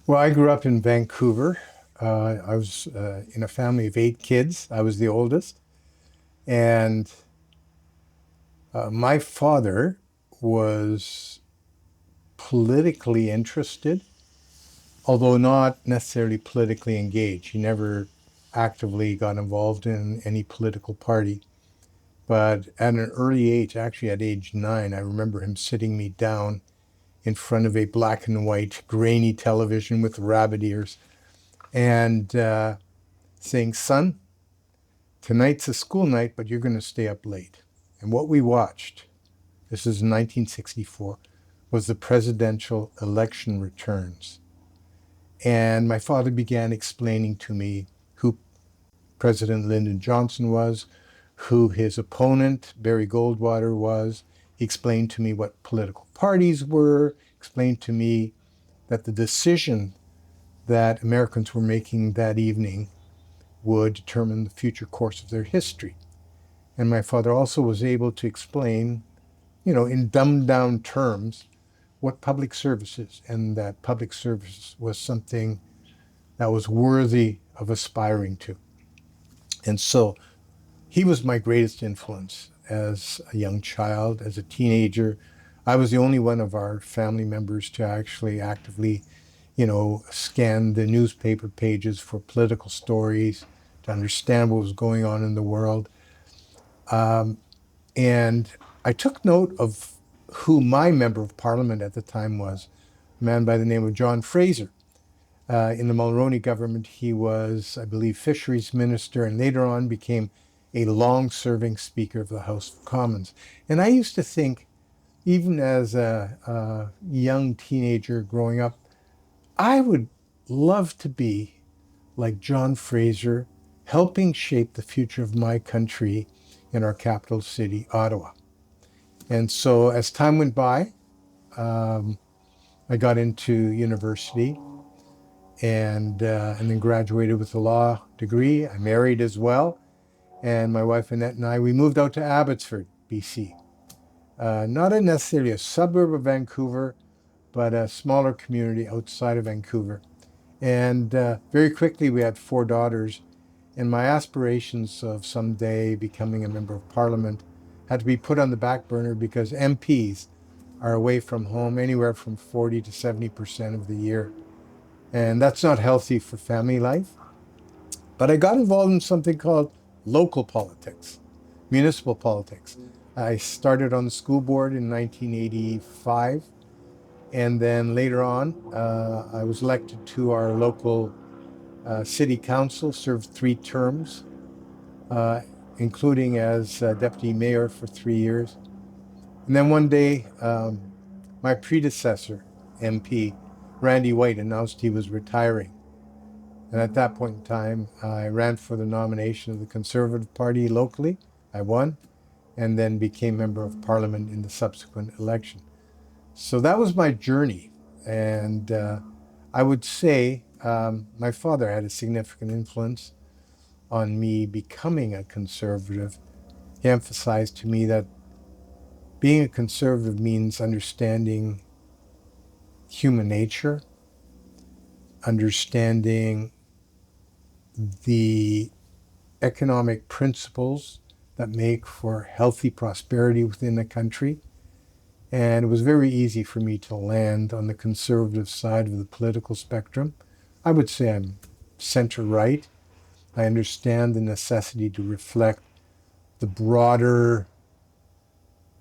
Well, I grew up in Vancouver. I was in a family of 8 kids. I was the oldest. And my father was politically interested, although not necessarily politically engaged. He never actively got involved in any political party. But at an early age, actually at age 9, I remember him sitting me down in front of a black and white grainy television with rabbit ears and saying, "Son, tonight's a school night, but you're going to stay up late." And what we watched, this is 1964, was the presidential election returns. And my father began explaining to me who President Lyndon Johnson was, who his opponent, Barry Goldwater, was. He explained to me what political parties were, explained to me that the decision that Americans were making that evening would determine the future course of their history. And my father also was able to explain, in dumbed down terms, what public service is, and that public service was something that was worthy of aspiring to. And so he was my greatest influence as a young child, as a teenager. I was the only one of our family members to actually actively, scan the newspaper pages for political stories, to understand what was going on in the world. And I took note of who my member of parliament at the time was, a man by the name of John Fraser. In the Mulroney government, he was, I believe, fisheries minister, and later on became a long-serving Speaker of the House of Commons. And I used to think, even as a young teenager growing up, I would love to be like John Fraser, helping shape the future of my country in our capital city, Ottawa. And so as time went by, um, I got into university and then graduated with a law degree. I married as well, and my wife Annette and I, we moved out to Abbotsford, BC. Not necessarily a suburb of Vancouver, but a smaller community outside of Vancouver. And very quickly, we had 4 daughters, and my aspirations of someday becoming a member of parliament had to be put on the back burner because MPs are away from home anywhere from 40 to 70% of the year. And that's not healthy for family life. But I got involved in something called local politics, municipal politics. I started on the school board in 1985. And then later on, I was elected to our local city council, served 3 terms, uh, including as deputy mayor for 3 years. And then one day, my predecessor, MP, Randy White, announced he was retiring. And at that point in time, I ran for the nomination of the Conservative Party locally. I won, and then became member of parliament in the subsequent election. So that was my journey. And I would say my father had a significant influence on me becoming a conservative. He emphasized to me that being a conservative means understanding human nature, understanding the economic principles that make for healthy prosperity within the country. And it was very easy for me to land on the conservative side of the political spectrum. I would say I'm center right. I understand the necessity to reflect the broader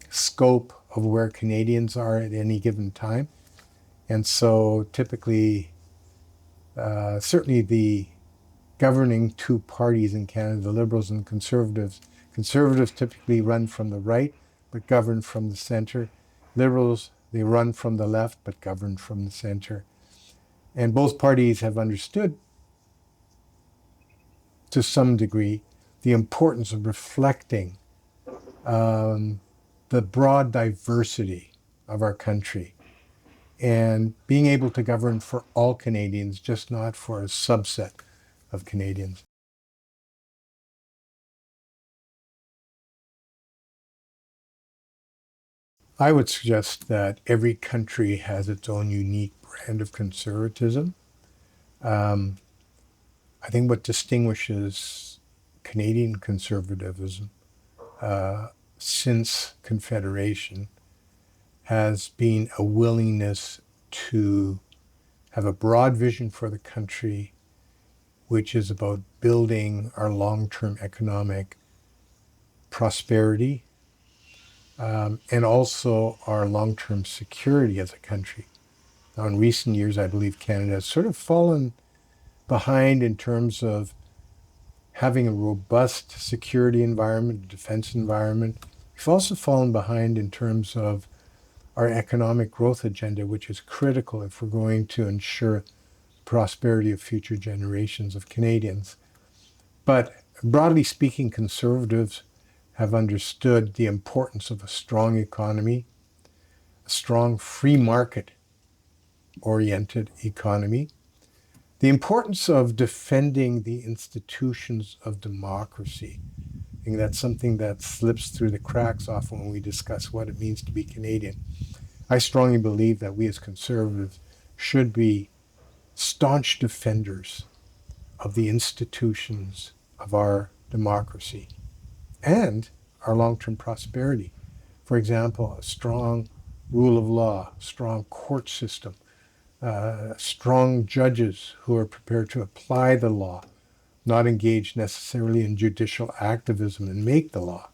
scope of where Canadians are at any given time. And so typically, certainly the governing 2 parties in Canada, the Liberals and Conservatives. Conservatives typically run from the right, but govern from the center. Liberals, they run from the left, but govern from the center. And both parties have understood, to some degree, the importance of reflecting um, the broad diversity of our country and being able to govern for all Canadians, just not for a subset of Canadians. I would suggest that every country has its own unique brand of conservatism. Um, I think what distinguishes Canadian conservatism since Confederation has been a willingness to have a broad vision for the country, which is about building our long-term economic prosperity and also our long-term security as a country. Now, in recent years, I believe Canada has sort of fallen behind in terms of having a robust security environment, defense environment. We've also fallen behind in terms of our economic growth agenda, which is critical if we're going to ensure prosperity of future generations of Canadians. But broadly speaking, conservatives have understood the importance of a strong economy, a strong free market oriented economy, the importance of defending the institutions of democracy. I think that's something that slips through the cracks often when we discuss what it means to be Canadian. I strongly believe that we as conservatives should be staunch defenders of the institutions of our democracy and our long-term prosperity. For example, a strong rule of law, strong court system, strong judges who are prepared to apply the law, not engage necessarily in judicial activism and make the law.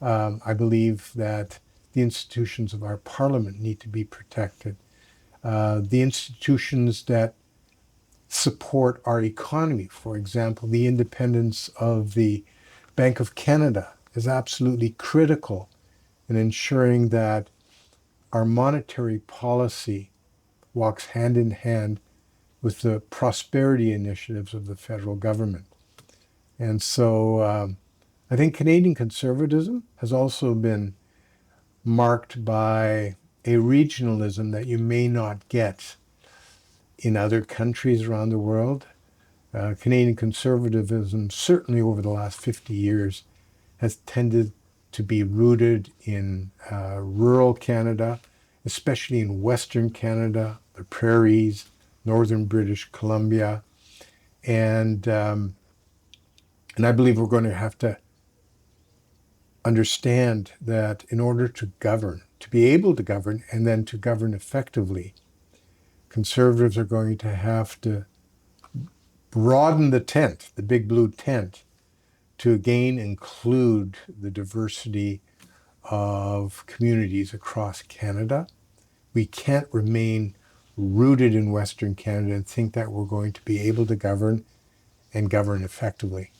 I believe that the institutions of our parliament need to be protected. The institutions that support our economy, for example, the independence of the Bank of Canada is absolutely critical in ensuring that our monetary policy walks hand in hand with the prosperity initiatives of the federal government. And so I think Canadian conservatism has also been marked by a regionalism that you may not get in other countries around the world. Canadian conservatism, certainly over the last 50 years, has tended to be rooted in rural Canada, especially in Western Canada, the prairies, northern British Columbia. And I believe we're going to have to understand that in order to govern, to be able to govern, and then to govern effectively, conservatives are going to have to broaden the tent, the big blue tent, to again include the diversity of communities across Canada. We can't remain rooted in Western Canada and think that we're going to be able to govern and govern effectively.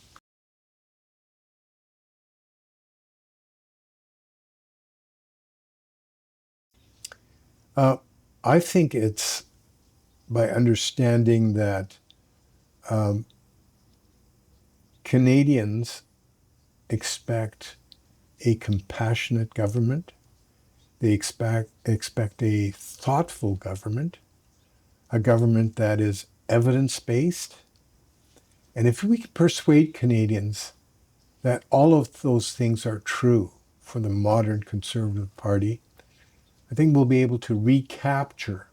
Uh, I think it's by understanding that um, Canadians expect a compassionate government. They expect a thoughtful government, a government that is evidence-based. And if we can persuade Canadians that all of those things are true for the modern Conservative Party, I think we'll be able to recapture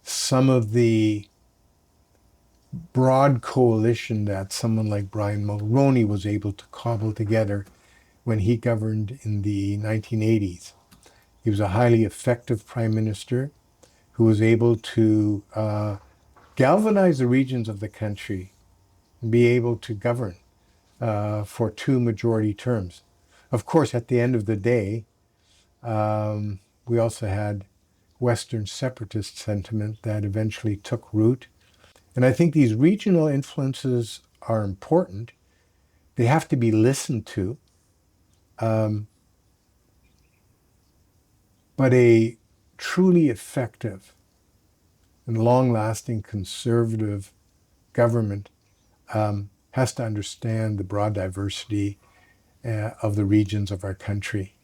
some of the broad coalition that someone like Brian Mulroney was able to cobble together when he governed in the 1980s. He was a highly effective prime minister who was able to galvanize the regions of the country and be able to govern for two majority terms. Of course, at the end of the day, we also had Western separatist sentiment that eventually took root. And I think these regional influences are important. They have to be listened to. Um, but a truly effective and long-lasting conservative government has to understand the broad diversity of the regions of our country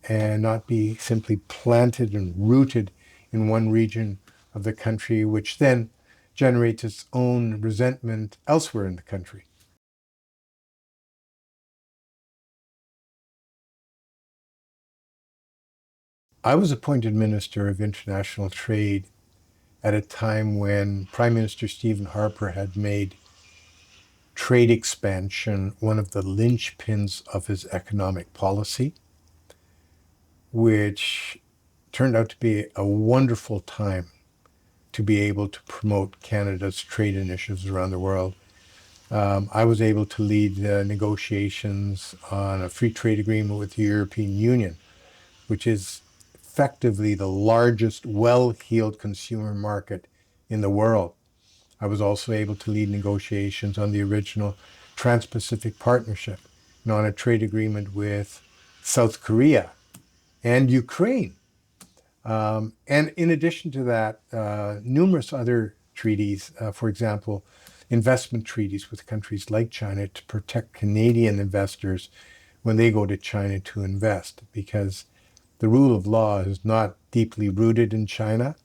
and not be simply planted and rooted in one region of the country, which then generates its own resentment elsewhere in the country. I was appointed Minister of International Trade at a time when Prime Minister Stephen Harper had made trade expansion one of the linchpins of his economic policy, which turned out to be a wonderful time to be able to promote Canada's trade initiatives around the world. I was able to lead negotiations on a free trade agreement with the European Union, which is effectively the largest well-heeled consumer market in the world. I was also able to lead negotiations on the original Trans-Pacific Partnership and on a trade agreement with South Korea and Ukraine. And in addition to that, numerous other treaties, for example, investment treaties with countries like China to protect Canadian investors when they go to China to invest, because the rule of law is not deeply rooted in China,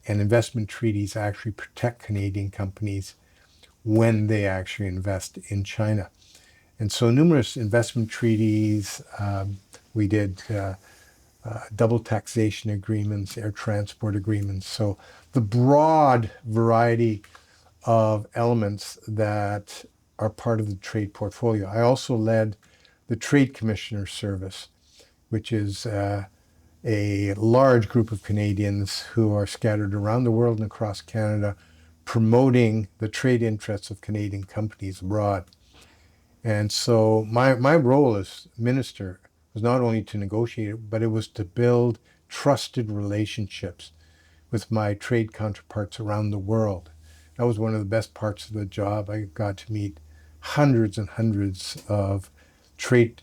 and investment treaties actually protect Canadian companies when they actually invest in China. And so numerous investment treaties, we did double taxation agreements, air transport agreements. So the broad variety of elements that are part of the trade portfolio. I also led the Trade Commissioner Service, which is a large group of Canadians who are scattered around the world and across Canada, promoting the trade interests of Canadian companies abroad. And so my role as minister was not only to negotiate, but it was to build trusted relationships with my trade counterparts around the world. That was one of the best parts of the job. I got to meet hundreds and hundreds of trade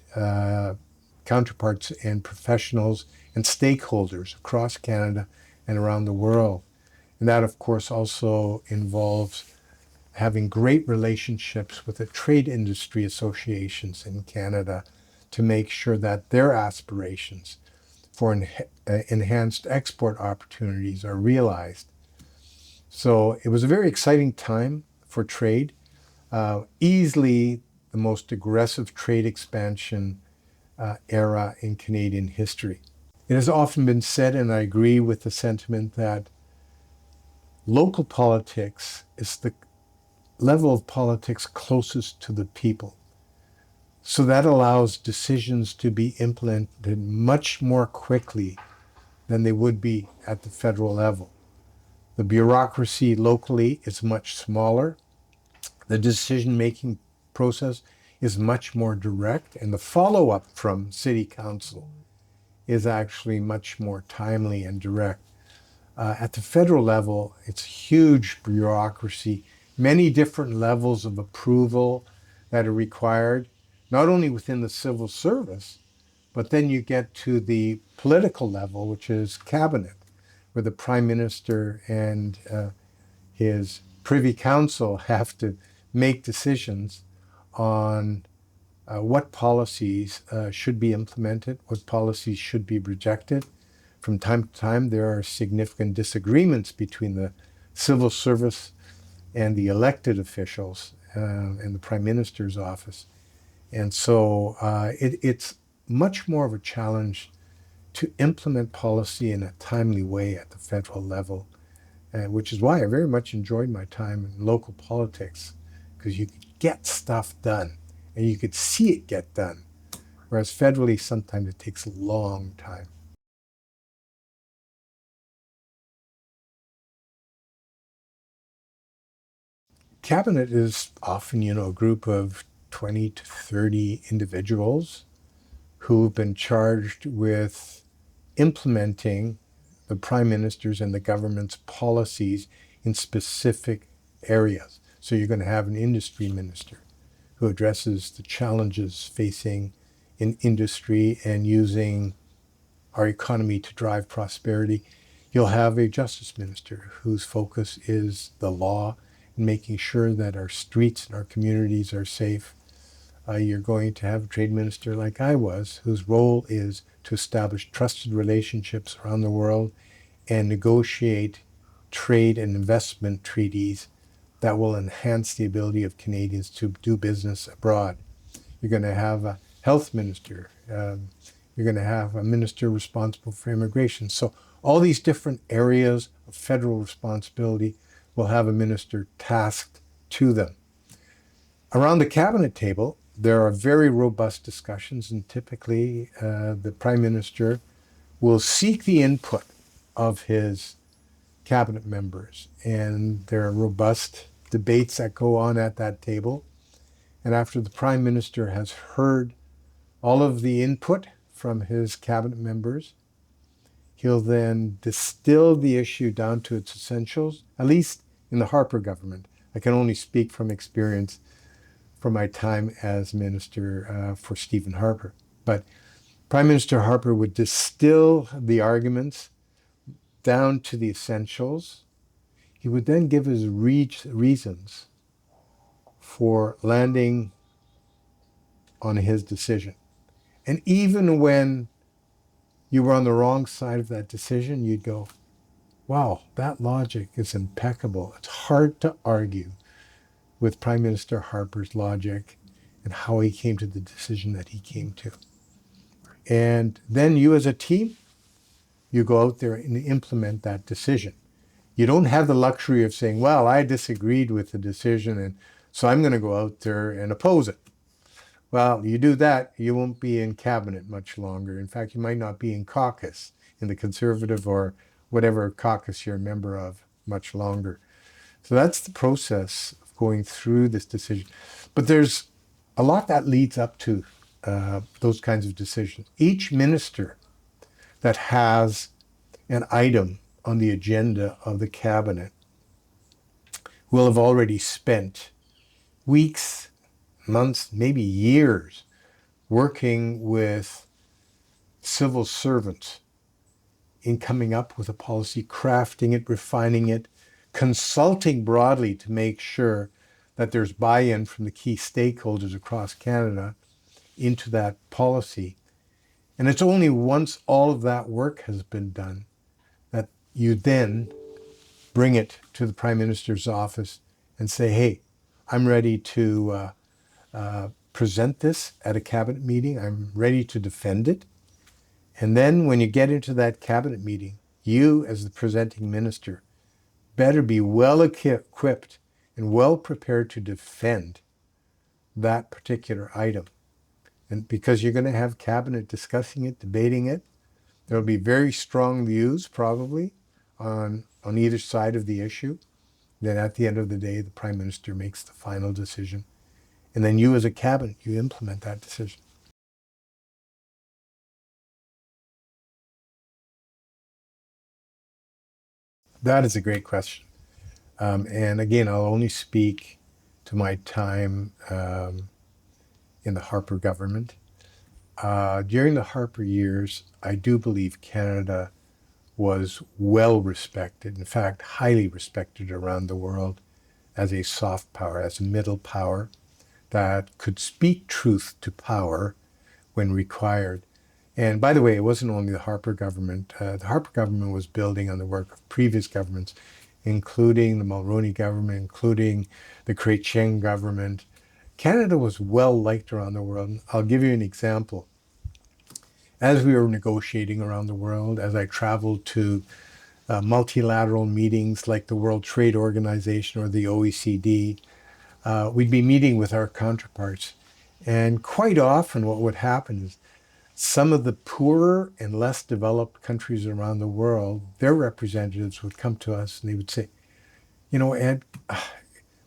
counterparts and professionals and stakeholders across Canada and around the world. And that, of course, also involves having great relationships with the trade industry associations in Canada to make sure that their aspirations for enhanced export opportunities are realized. So it was a very exciting time for trade, easily the most aggressive trade expansion era in Canadian history. It has often been said, and I agree with the sentiment, that local politics is the level of politics closest to the people. So that allows decisions to be implemented much more quickly than they would be at the federal level. The bureaucracy locally is much smaller. The decision-making process is much more direct, and the follow-up from City Council is actually much more timely and direct. At the federal level, it's huge bureaucracy, many different levels of approval that are required, not only within the civil service, but then you get to the political level, which is cabinet, where the Prime Minister and his Privy Council have to make decisions on what policies should be implemented, what policies should be rejected. From time to time, there are significant disagreements between the civil service and the elected officials and the Prime Minister's office. And so it's much more of a challenge to implement policy in a timely way at the federal level, which is why I very much enjoyed my time in local politics, because you could get stuff done and you could see it get done. Whereas federally, sometimes it takes a long time. Cabinet is often, a group of 20 to 30 individuals who've been charged with implementing the prime minister's and the government's policies in specific areas. So you're going to have an industry minister who addresses the challenges facing in industry and using our economy to drive prosperity. You'll have a justice minister whose focus is the law and making sure that our streets and our communities are safe. You're going to have a trade minister like I was, whose role is to establish trusted relationships around the world and negotiate trade and investment treaties that will enhance the ability of Canadians to do business abroad. You're going to have a health minister You're going to have a minister responsible for immigration. So all these different areas of federal responsibility will have a minister tasked to them. Around the cabinet table, there are very robust discussions, and typically the Prime Minister will seek the input of his cabinet members. And there are robust debates that go on at that table. And after the Prime Minister has heard all of the input from his cabinet members, he'll then distill the issue down to its essentials, at least in the Harper government. I can only speak from experience from my time as Minister for Stephen Harper. But Prime Minister Harper would distill the arguments down to the essentials. He would then give his reasons for landing on his decision. And even when you were on the wrong side of that decision, you'd go, wow, that logic is impeccable. It's hard to argue with Prime Minister Harper's logic and how he came to the decision that he came to. And then you as a team, you go out there and implement that decision. You don't have the luxury of saying, well, I disagreed with the decision, and so I'm going to go out there and oppose it. Well, you do that, you won't be in cabinet much longer. In fact, you might not be in caucus, in the Conservative or whatever caucus you're a member of, much longer. So that's the process of going through this decision. But there's a lot that leads up to those kinds of decisions. Each minister that has an item on the agenda of the cabinet will have already spent weeks, months, maybe years working with civil servants in coming up with a policy, crafting it, refining it, consulting broadly to make sure that there's buy-in from the key stakeholders across Canada into that policy. And it's only once all of that work has been done that you then bring it to the Prime Minister's office and say, hey, I'm ready to present this at a cabinet meeting. I'm ready to defend it. And then when you get into that cabinet meeting, you as the presenting minister better be well equipped and well prepared to defend that particular item. And because you're going to have cabinet discussing it, debating it, there'll be very strong views probably on either side of the issue. Then at the end of the day, the Prime Minister makes the final decision. And then you as a cabinet, you implement that decision. That is a great question. And again, I'll only speak to my time in the Harper government. During the Harper years, I do believe Canada was well respected, in fact, highly respected around the world as a soft power, as a middle power that could speak truth to power when required. And by the way, it wasn't only the Harper government. The Harper government was building on the work of previous governments, including the Mulroney government, including the Chrétien government. Canada was well liked around the world. I'll give you an example. As we were negotiating around the world, as I traveled to multilateral meetings like the World Trade Organization or the OECD, we'd be meeting with our counterparts. And quite often what would happen is some of the poorer and less developed countries around the world, their representatives would come to us and they would say, you know, Ed,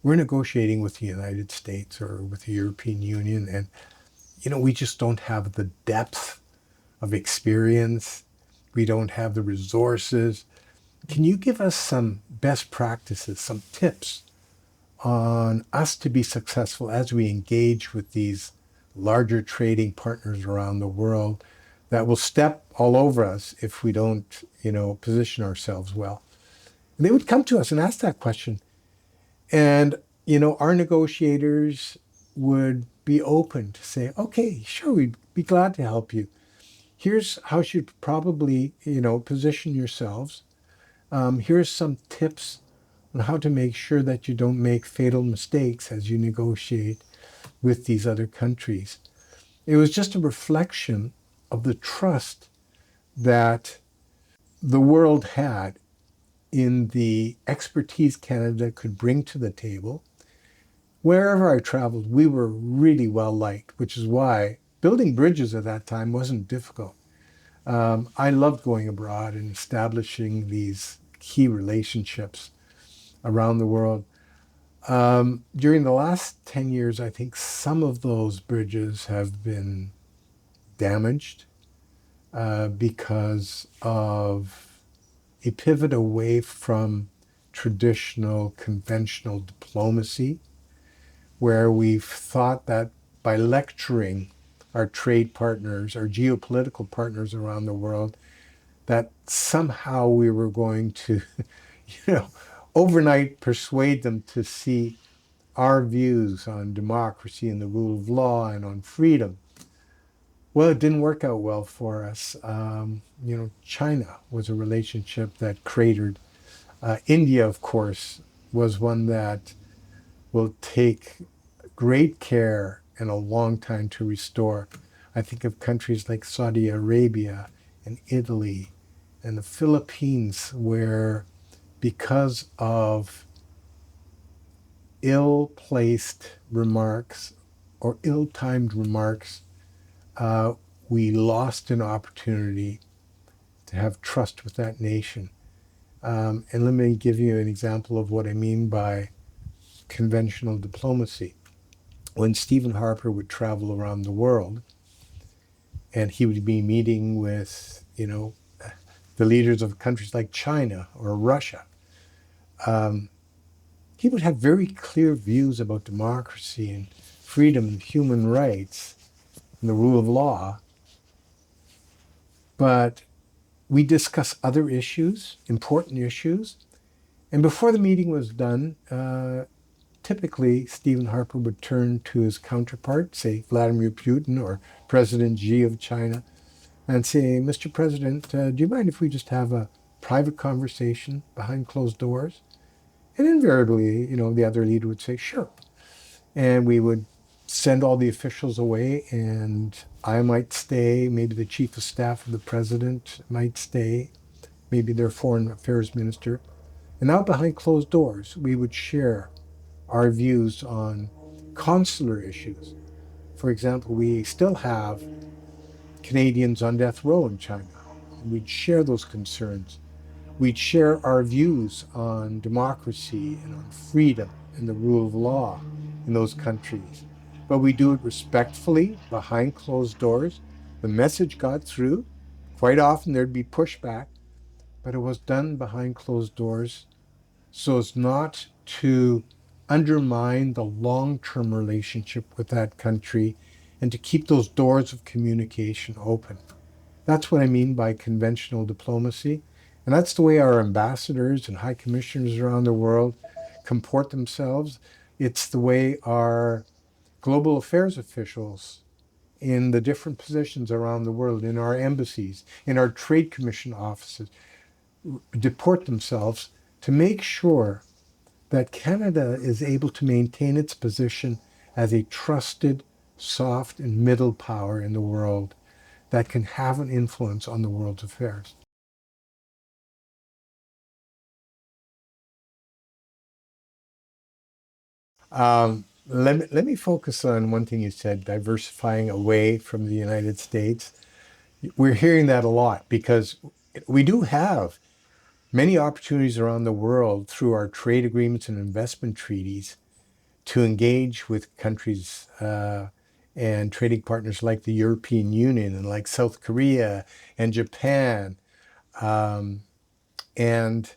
we're negotiating with the United States or with the European Union, and, you know, we just don't have the depth of experience. We don't have the resources. Can you give us some best practices, some tips on us to be successful as we engage with these larger trading partners around the world that will step all over us if we don't, you know, position ourselves well? And they would come to us and ask that question. And, you know, our negotiators would be open to say, okay, sure, we'd be glad to help you. Here's how you should probably, you know, position yourselves. Here's some tips on how to make sure that you don't make fatal mistakes as you negotiate with these other countries. It was just a reflection of the trust that the world had in the expertise Canada could bring to the table. Wherever I traveled, we were really well liked, which is why building bridges at that time wasn't difficult. I loved going abroad and establishing these key relationships around the world. During the last 10 years, I think some of those bridges have been damaged because of a pivot away from traditional, conventional diplomacy, where we've thought that by lecturing our trade partners, our geopolitical partners around the world, that somehow we were going to, you know, overnight persuade them to see our views on democracy and the rule of law and on freedom. Well, it didn't work out well for us. China was a relationship that cratered. India, of course, was one that will take great care and a long time to restore. I think of countries like Saudi Arabia and Italy and the Philippines, where because of ill-placed remarks or ill-timed remarks, uh, we lost an opportunity to have trust with that nation. And let me give you an example of what I mean by conventional diplomacy. When Stephen Harper would travel around the world and he would be meeting with, the leaders of countries like China or Russia, he would have very clear views about democracy and freedom and human rights and the rule of law. But we discuss other issues, important issues. And before the meeting was done, typically Stephen Harper would turn to his counterpart, say Vladimir Putin or President Xi of China, and say, Mr. President, do you mind if we just have a private conversation behind closed doors? And invariably, the other leader would say, sure. And we would send all the officials away, and I might stay, maybe the chief of staff of the president might stay, maybe their foreign affairs minister. And out behind closed doors, we would share our views on consular issues. For example, we still have Canadians on death row in China, and we'd share those concerns. We'd share our views on democracy and on freedom and the rule of law in those countries. But we do it respectfully, behind closed doors. The message got through. Quite often there'd be pushback, but it was done behind closed doors so as not to undermine the long-term relationship with that country and to keep those doors of communication open. That's what I mean by conventional diplomacy. And that's the way our ambassadors and high commissioners around the world comport themselves. It's the way our global affairs officials in the different positions around the world, in our embassies, in our trade commission offices, deport themselves to make sure that Canada is able to maintain its position as a trusted, soft, and middle power in the world that can have an influence on the world's affairs. Let me focus on one thing you said, diversifying away from the United States. We're hearing that a lot because we do have many opportunities around the world through our trade agreements and investment treaties to engage with countries and trading partners like the European Union and like South Korea and Japan and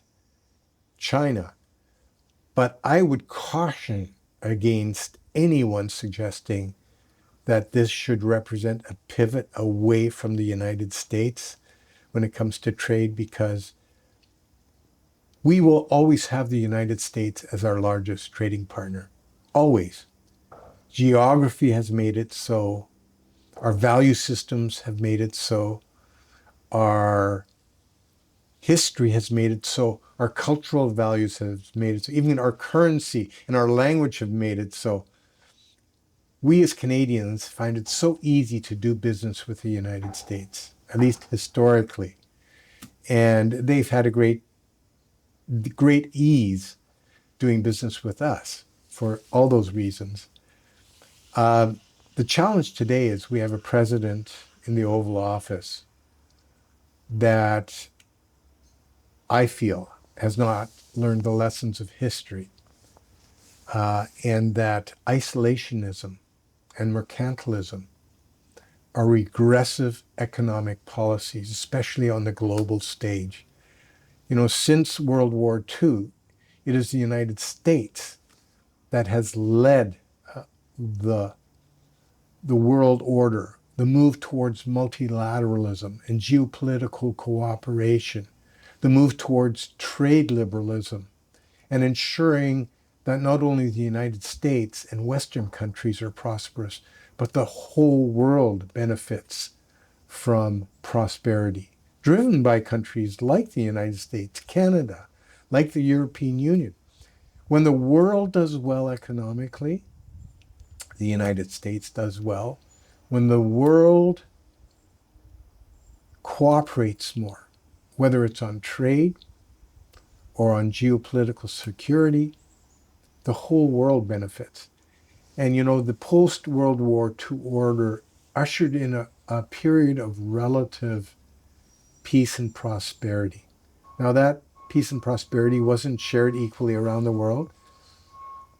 China. But I would caution against anyone suggesting that this should represent a pivot away from the United States when it comes to trade, because we will always have the United States as our largest trading partner. Always. Geography has made it so. Our value systems have made it so. Our history has made it so. Our cultural values have made it so. Even our currency and our language have made it so. we as Canadians find it so easy to do business with the United States, at least historically. And they've had a great ease doing business with us for all those reasons. The challenge today is we have a president in the Oval Office that I feel has not learned the lessons of history, and that isolationism and mercantilism are regressive economic policies, especially on the global stage. Since World War II, it is the United States that has led the world order, the move towards multilateralism and geopolitical cooperation, the move towards trade liberalism, and ensuring that not only the United States and Western countries are prosperous, but the whole world benefits from prosperity, driven by countries like the United States, Canada, like the European Union. When the world does well economically, the United States does well. When the world cooperates more, whether it's on trade or on geopolitical security, the whole world benefits. And the post-World War II order ushered in a period of relative peace and prosperity. Now, that peace and prosperity wasn't shared equally around the world,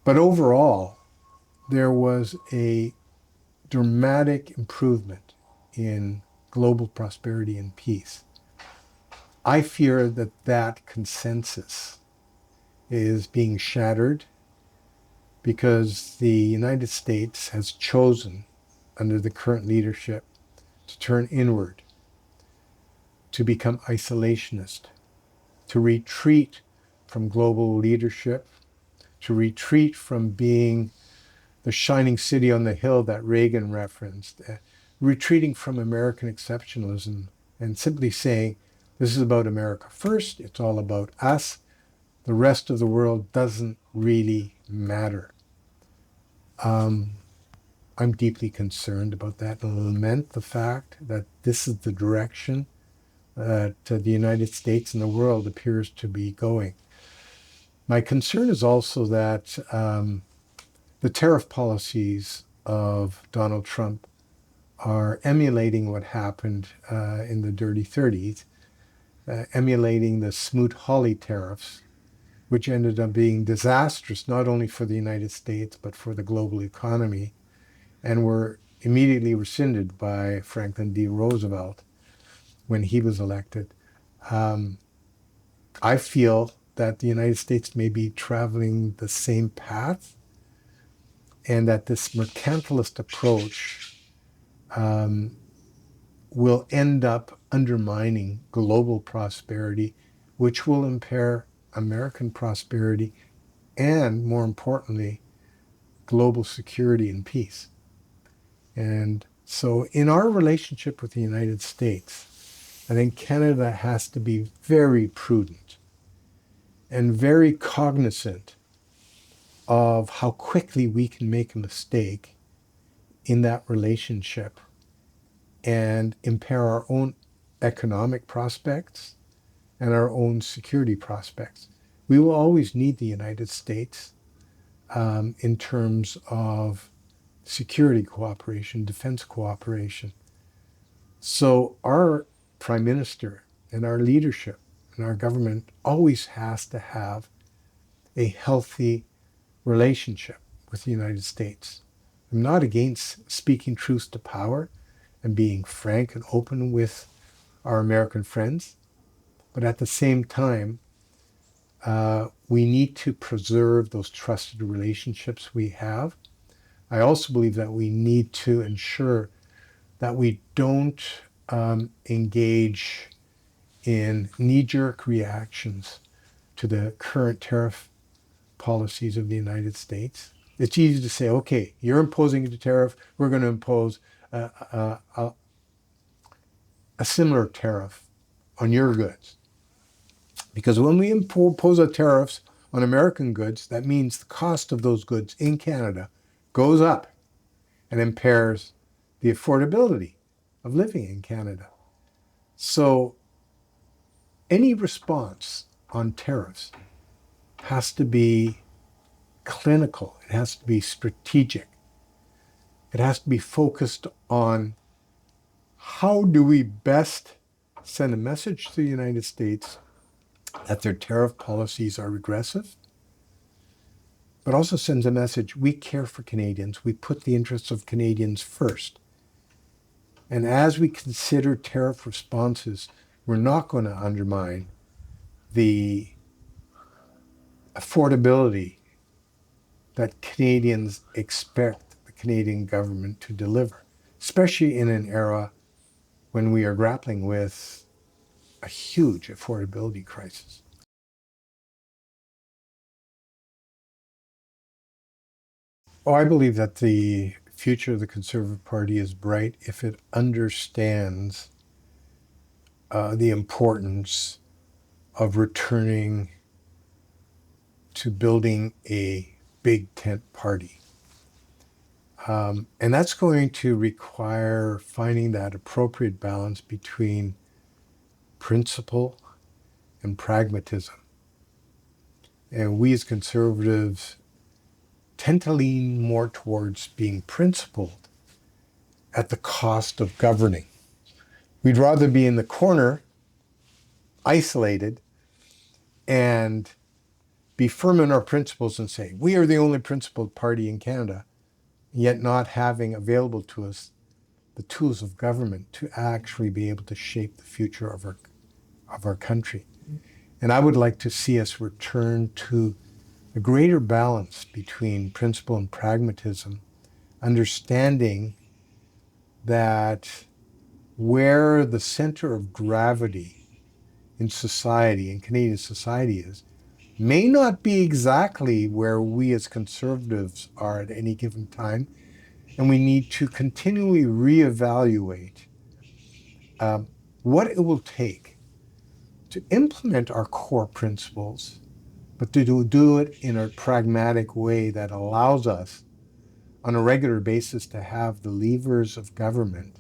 but overall, there was a dramatic improvement in global prosperity and peace. I fear that that consensus is being shattered because the United States has chosen, under the current leadership, to turn inward, to become isolationist, to retreat from global leadership, to retreat from being the shining city on the hill that Reagan referenced, retreating from American exceptionalism and simply saying, this is about America first, it's all about us, the rest of the world doesn't really matter. I'm deeply concerned about that and lament the fact that this is the direction that the United States and the world appears to be going. My concern is also that the tariff policies of Donald Trump are emulating what happened in the Dirty 30s, emulating the Smoot-Hawley tariffs, which ended up being disastrous not only for the United States but for the global economy, and were immediately rescinded by Franklin D. Roosevelt when he was elected. I feel that the United States may be traveling the same path, and that this mercantilist approach will end up undermining global prosperity, which will impair American prosperity and, more importantly, global security and peace. And so in our relationship with the United States, I think Canada has to be very prudent and very cognizant of how quickly we can make a mistake in that relationship and impair our own economic prospects and our own security prospects. We will always need the United States in terms of security cooperation, defense cooperation. So our Prime Minister and our leadership and our government always has to have a healthy relationship with the United States. I'm not against speaking truth to power and being frank and open with our American friends, but at the same time, we need to preserve those trusted relationships we have. I also believe that we need to ensure that we don't engage in knee-jerk reactions to the current tariff policies of the United States. It's easy to say, okay, you're imposing a tariff, we're going to impose a similar tariff on your goods. Because when we impose a tariffs on American goods, that means the cost of those goods in Canada goes up. and impairs the affordability of living in Canada. So any response on tariffs has to be clinical. It has to be strategic. It has to be focused on how do we best send a message to the United States that their tariff policies are regressive, but also sends a message we care for Canadians. We put the interests of Canadians first. And as we consider tariff responses, we're not going to undermine the affordability that Canadians expect the Canadian government to deliver, especially in an era when we are grappling with a huge affordability crisis. Oh, I believe that the future of the Conservative Party is bright if it understands the importance of returning to building a big tent party. And that's going to require finding that appropriate balance between principle and pragmatism. And we as conservatives tend to lean more towards being principled at the cost of governing. We'd rather be in the corner, isolated, and be firm in our principles and say, we are the only principled party in Canada, yet not having available to us the tools of government to actually be able to shape the future of our country. And I would like to see us return to a greater balance between principle and pragmatism, understanding that where the center of gravity in society, in Canadian society is, may not be exactly where we as conservatives are at any given time. And we need to continually reevaluate what it will take to implement our core principles, but to do it in a pragmatic way that allows us on a regular basis to have the levers of government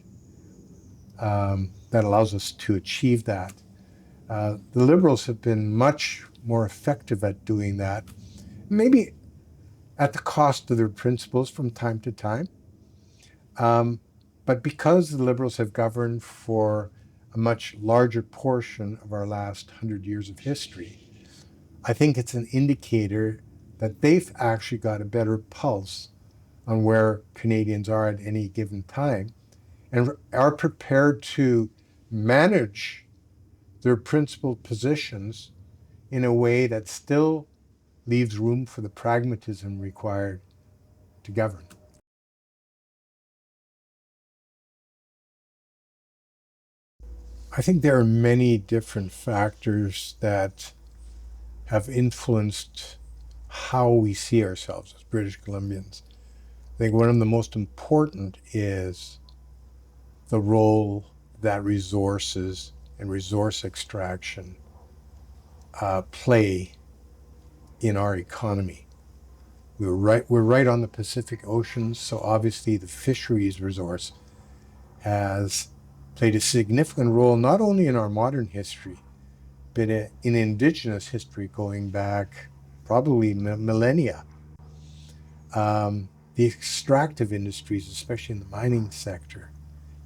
that allows us to achieve that. The Liberals have been much more effective at doing that, maybe at the cost of their principles from time to time. But because the Liberals have governed for a much larger portion of our last 100 years of history, I think it's an indicator that they've actually got a better pulse on where Canadians are at any given time and are prepared to manage their principled positions in a way that still leaves room for the pragmatism required to govern. I think there are many different factors that have influenced how we see ourselves as British Columbians. I think one of the most important is the role that resources and resource extraction play in our economy. We're right on the Pacific Ocean, so obviously the fisheries resource has played a significant role not only in our modern history, but in Indigenous history going back probably millennia. The extractive industries, especially in the mining sector,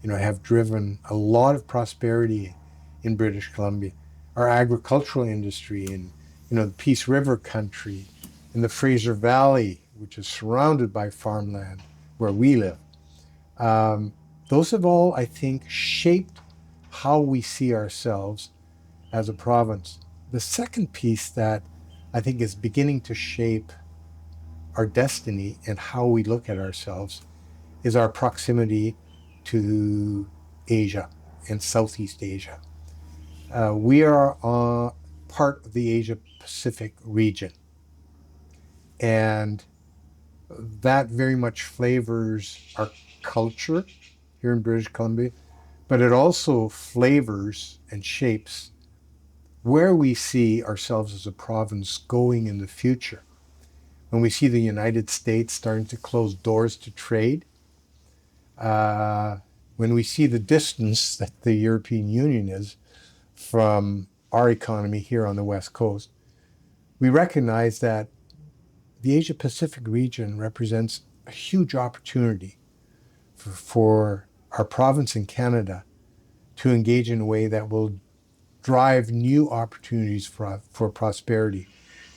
have driven a lot of prosperity in British Columbia. Our agricultural industry in, the Peace River country, in the Fraser Valley, which is surrounded by farmland where we live. Those have all, I think, shaped how we see ourselves as a province. The second piece that I think is beginning to shape our destiny and how we look at ourselves is our proximity to Asia and Southeast Asia. We are part of the Asia Pacific region, and that very much flavors our culture here in British Columbia, but it also flavors and shapes where we see ourselves as a province going in the future. When we see the United States starting to close doors to trade, when we see the distance that the European Union is from our economy here on the West Coast, we recognize that the Asia Pacific region represents a huge opportunity for our province in Canada to engage in a way that will drive new opportunities for prosperity.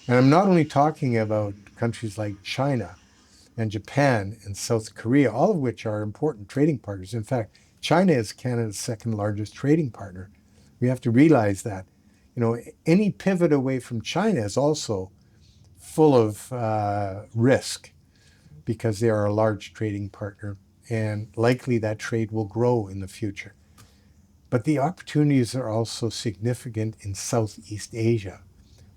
And I'm not only talking about countries like China and Japan and South Korea, all of which are important trading partners. In fact, China is Canada's second largest trading partner. We have to realize that, any pivot away from China is also full of risk because they are a large trading partner, and likely that trade will grow in the future. But the opportunities are also significant in Southeast Asia,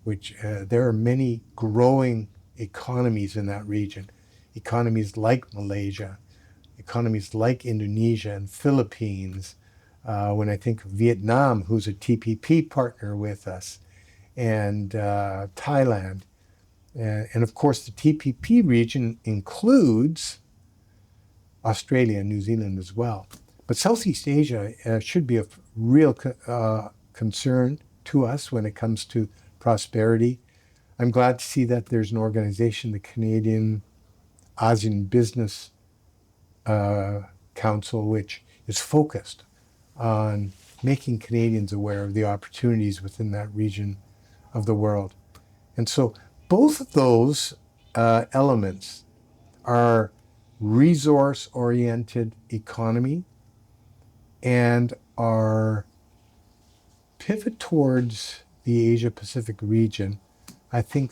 which there are many growing economies in that region. Economies like Malaysia, economies like Indonesia and Philippines. When I think of Vietnam, who's a TPP partner with us, and Thailand. And of course, the TPP region includes Australia and New Zealand as well. But Southeast Asia should be of real concern to us when it comes to prosperity. I'm glad to see that there's an organization, the Canadian ASEAN Business Council, which is focused on making Canadians aware of the opportunities within that region of the world. And so both of those elements are resource-oriented economy and our pivot towards the Asia-Pacific region, I think,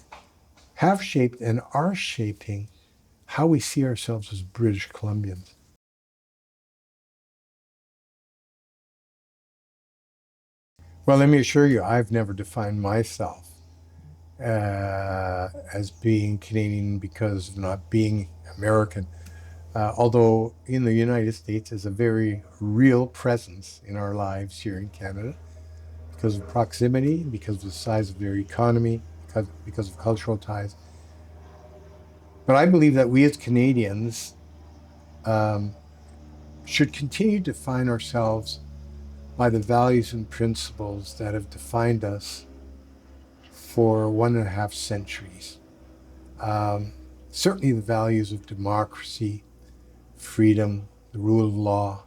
have shaped and are shaping how we see ourselves as British Columbians. Well, let me assure you, I've never defined myself as being Canadian because of not being American. Although in the United States is a very real presence in our lives here in Canada because of proximity, because of the size of their economy, because of cultural ties. But I believe that we as Canadians um, should continue to define ourselves by the values and principles that have defined us for 1.5 centuries. Um, Certainly the values of democracy, freedom, the rule of law,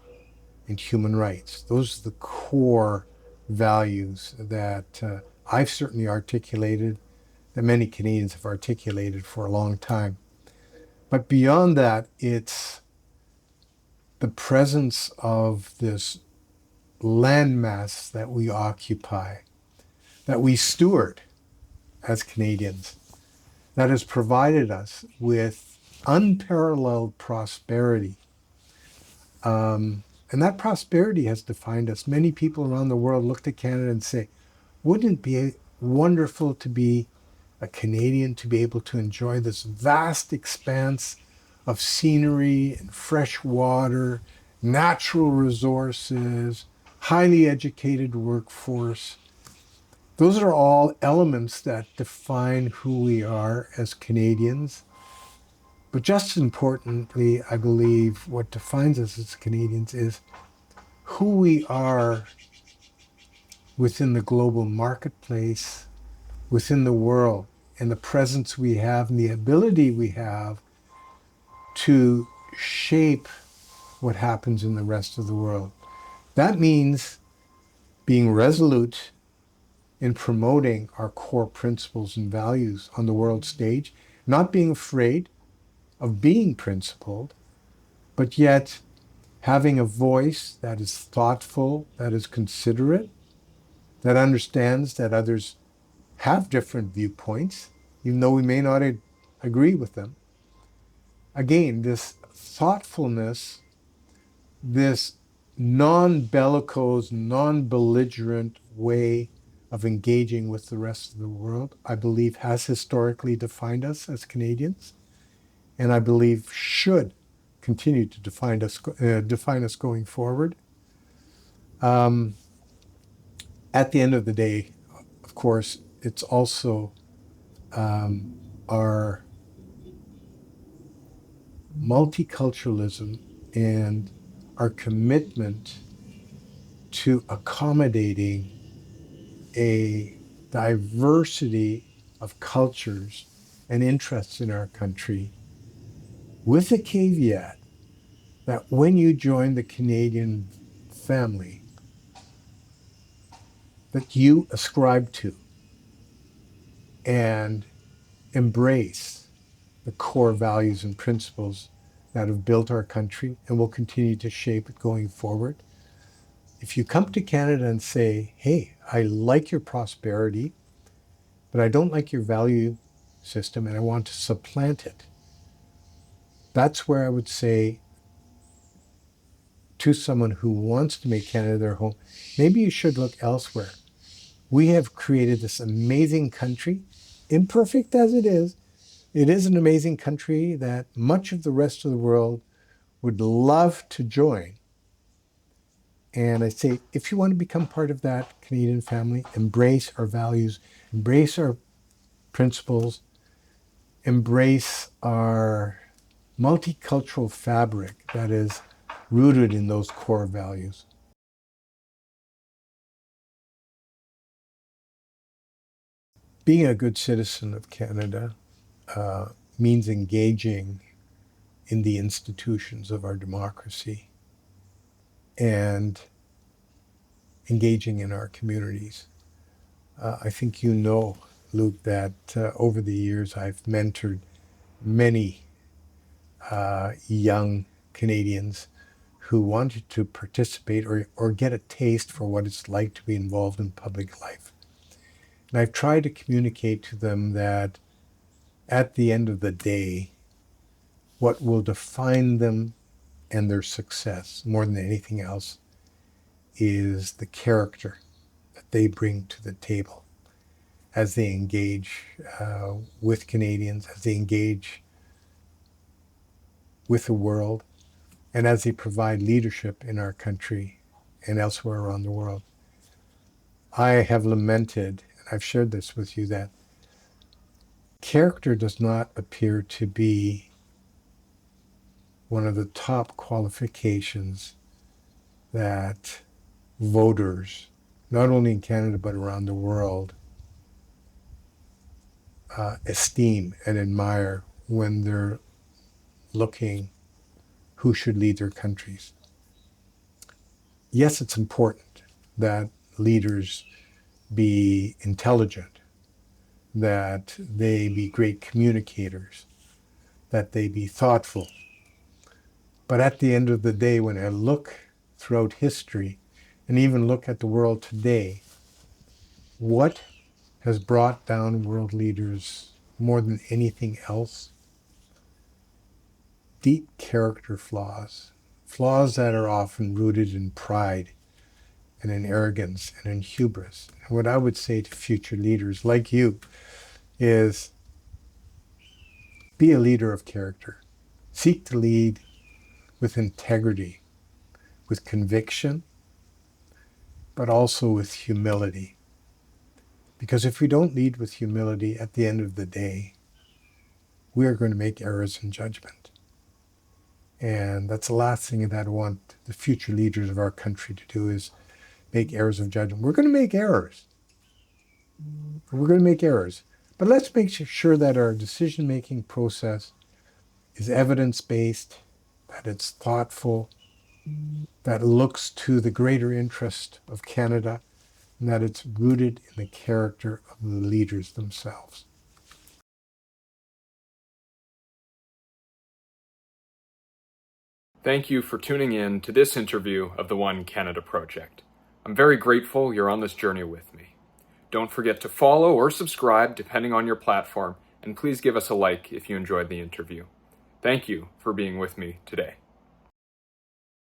and human rights. Those are the core values that I've certainly articulated, that many Canadians have articulated for a long time. But beyond that, it's the presence of this landmass that we occupy, that we steward as Canadians, that has provided us with unparalleled prosperity. And that prosperity has defined us. Many people around the world look to Canada and say, wouldn't it be wonderful to be a Canadian, to be able to enjoy this vast expanse of scenery and fresh water, natural resources, highly educated workforce. Those are all elements that define who we are as Canadians. But just as importantly, I believe what defines us as Canadians is who we are within the global marketplace, within the world, and the presence we have and the ability we have to shape what happens in the rest of the world. That means being resolute in promoting our core principles and values on the world stage, not being afraid of being principled, but yet having a voice that is thoughtful, that is considerate, that understands that others have different viewpoints, even though we may not agree with them. Again, this thoughtfulness, this non-bellicose, non-belligerent way of engaging with the rest of the world, I believe has historically defined us as Canadians, and I believe should continue to define us going forward. At the end of the day, of course, it's also our multiculturalism and our commitment to accommodating a diversity of cultures and interests in our country, with the caveat that when you join the Canadian family, that you ascribe to and embrace the core values and principles that have built our country and will continue to shape it going forward. If you come to Canada and say, hey, I like your prosperity, but I don't like your value system and I want to supplant it, that's where I would say to someone who wants to make Canada their home, maybe you should look elsewhere. We have created this amazing country, imperfect as it is. It is an amazing country that much of the rest of the world would love to join. And I say, if you want to become part of that Canadian family, embrace our values, embrace our principles, embrace our multicultural fabric that is rooted in those core values. Being a good citizen of Canada means engaging in the institutions of our democracy and engaging in our communities. I think you know, Luke, that over the years I've mentored many young Canadians who wanted to participate or get a taste for what it's like to be involved in public life. And I've tried to communicate to them that at the end of the day, what will define them and their success more than anything else is the character that they bring to the table as they engage with Canadians, as they engage with the world, and as they provide leadership in our country and elsewhere around the world. I have lamented, and I've shared this with you, that character does not appear to be one of the top qualifications that voters, not only in Canada but around the world, esteem and admire when they're looking who should lead their countries. Yes, it's important that leaders be intelligent, that they be great communicators, that they be thoughtful. But at the end of the day, when I look throughout history and even look at the world today, what has brought down world leaders more than anything else? Deep character flaws, flaws that are often rooted in pride and in arrogance and in hubris. And what I would say to future leaders like you is be a leader of character. Seek to lead with integrity, with conviction, but also with humility. Because if we don't lead with humility, at the end of the day, we are going to make errors in judgment. And that's the last thing that I want the future leaders of our country to do, is make errors of judgment. We're going to make errors. We're going to make errors. But let's make sure that our decision-making process is evidence-based, that it's thoughtful, that looks to the greater interest of Canada, and that it's rooted in the character of the leaders themselves. Thank you for tuning in to this interview of the One Canada Project. I'm very grateful you're on this journey with me. Don't forget to follow or subscribe depending on your platform, and please give us a like if you enjoyed the interview. Thank you for being with me today.